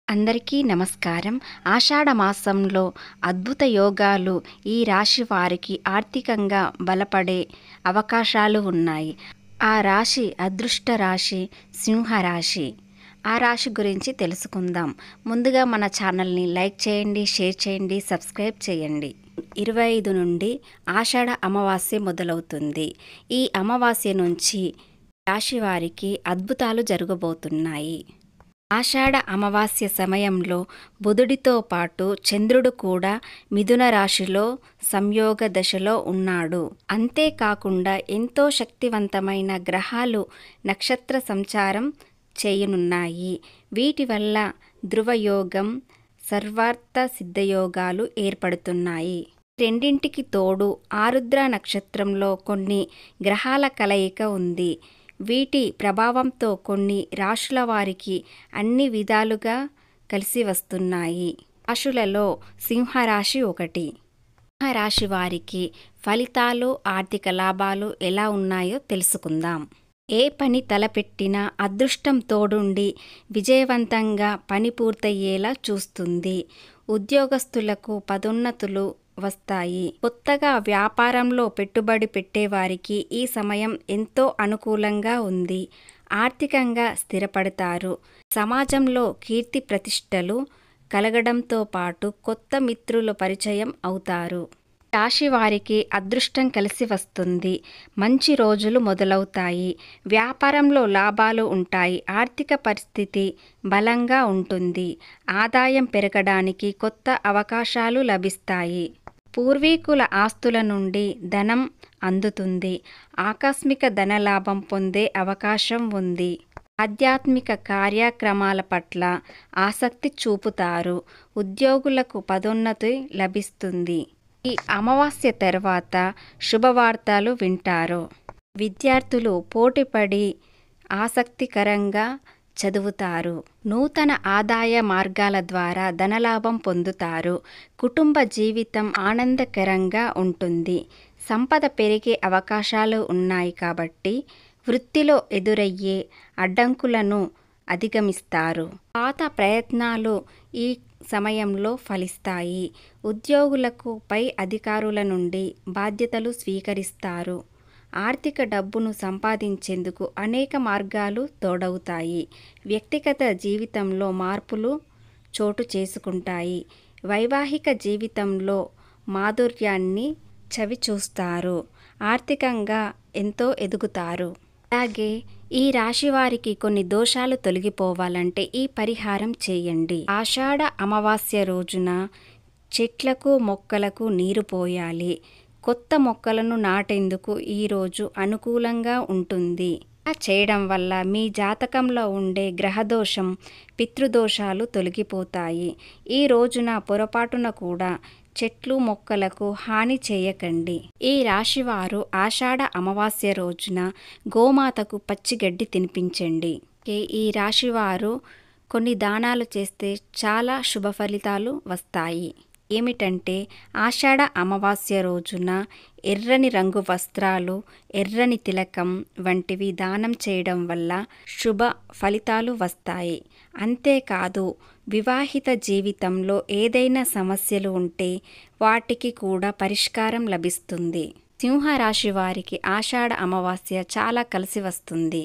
అందరికీ నమస్కారం. ఆషాఢ మాసంలో అద్భుత యోగాలు ఈ రాశి వారికి ఆర్థికంగా బలపడే అవకాశాలు ఉన్నాయి. ఆ రాశి అదృష్ట రాశి సింహరాశి. ఆ రాశి గురించి తెలుసుకుందాం. ముందుగా మన ఛానల్ని లైక్ చేయండి, షేర్ చేయండి, సబ్స్క్రైబ్ చేయండి. 25 నుండి ఆషాఢ అమావాస్య మొదలవుతుంది. ఈ అమావాస్య నుంచి రాశి వారికి అద్భుతాలు జరగబోతున్నాయి. ఆషాఢ అమావాస్య సమయంలో బుధుడితో పాటు చంద్రుడు కూడా మిథున రాశిలో సంయోగ దశలో ఉన్నాడు. అంతేకాకుండా ఎంతో శక్తివంతమైన గ్రహాలు నక్షత్ర సంచారం చేయనున్నాయి. వీటి వల్ల ధృవయోగం, సర్వార్థ సిద్ధయోగాలు ఏర్పడుతున్నాయి. రెండింటికి తోడు ఆరుద్ర నక్షత్రంలో కొన్ని గ్రహాల కలయిక ఉంది. వీటి ప్రభావంతో కొన్ని రాశుల వారికి అన్ని విధాలుగా కలిసి వస్తున్నాయి. రాశులలో సింహరాశి ఒకటి. సింహరాశి వారికి ఫలితాలు, ఆర్థిక లాభాలు ఎలా ఉన్నాయో తెలుసుకుందాం. ఏ పని తలపెట్టినా అదృష్టం తోడుండి విజయవంతంగా పని పూర్తయ్యేలా చూస్తుంది. ఉద్యోగస్తులకు పదోన్నతులు వస్తాయి. కొత్తగా వ్యాపారంలో పెట్టుబడి పెట్టేవారికి ఈ సమయం ఎంతో అనుకూలంగా ఉంది. ఆర్థికంగా స్థిరపడతారు. సమాజంలో కీర్తి ప్రతిష్టలు కలగడంతో పాటు కొత్త మిత్రుల పరిచయం అవుతారు. రాశి వారికి అదృష్టం కలిసి వస్తుంది. మంచి రోజులు మొదలవుతాయి. వ్యాపారంలో లాభాలు ఉంటాయి. ఆర్థిక పరిస్థితి బలంగా ఉంటుంది. ఆదాయం పెరగడానికి కొత్త అవకాశాలు లభిస్తాయి. పూర్వీకుల ఆస్తుల నుండి ధనం అందుతుంది. ఆకస్మిక ధనలాభం పొందే అవకాశం ఉంది. ఆధ్యాత్మిక కార్యక్రమాల పట్ల ఆసక్తి చూపుతారు. ఉద్యోగులకు పదోన్నతి లభిస్తుంది. ఈ అమావాస్య తర్వాత శుభవార్తలు వింటారు. విద్యార్థులు పోటీపడి ఆసక్తికరంగా చదువుతారు. నూతన ఆదాయ మార్గాల ద్వారా ధనలాభం పొందుతారు. కుటుంబ జీవితం ఆనందకరంగా ఉంటుంది. సంపద పెరిగే అవకాశాలు ఉన్నాయి కాబట్టి వృత్తిలో ఎదురయ్యే అడ్డంకులను అధిగమిస్తారు. పాత ప్రయత్నాలు ఈ సమయంలో ఫలిస్తాయి. ఉద్యోగులకు పై అధికారుల నుండి బాధ్యతలు స్వీకరిస్తారు. ఆర్థిక డబ్బును సంపాదించేందుకు అనేక మార్గాలు తోడవుతాయి. వ్యక్తిగత జీవితంలో మార్పులు చోటు చేసుకుంటాయి. వైవాహిక జీవితంలో మాధుర్యాన్ని చవిచూస్తారు. ఆర్థికంగా ఎంతో ఎదుగుతారు. అలాగే ఈ రాశి వారికి కొన్ని దోషాలు తొలగిపోవాలంటే ఈ పరిహారం చేయండి. ఆషాఢ అమావాస్య రోజున చెట్లకు, మొక్కలకు నీరు పోయాలి. కొత్త మొక్కలను నాటేందుకు ఈ రోజు అనుకూలంగా ఉంటుంది. ఇలా చేయడం వల్ల మీ జాతకంలో ఉండే గ్రహదోషం, పితృదోషాలు తొలగిపోతాయి. ఈ రోజున పొరపాటున కూడా చెట్లు, మొక్కలకు హాని చేయకండి. ఈ రాశివారు ఆషాఢ అమావాస్య రోజున గోమాతకు పచ్చిగడ్డి తినిపించండి. ఈ రాశివారు కొన్ని దానాలు చేస్తే చాలా శుభ ఫలితాలు వస్తాయి. ఏమిటంటే ఆషాఢ అమావాస్య రోజున ఎర్రని రంగు వస్త్రాలు, ఎర్రని తిలకం వంటివి దానం చేయడం వల్ల శుభ ఫలితాలు వస్తాయి. అంతేకాదు వివాహిత జీవితంలో ఏదైనా సమస్యలు ఉంటే వాటికి కూడా పరిష్కారం లభిస్తుంది. సింహరాశి వారికి ఆషాఢ అమావాస్య చాలా కలిసి వస్తుంది.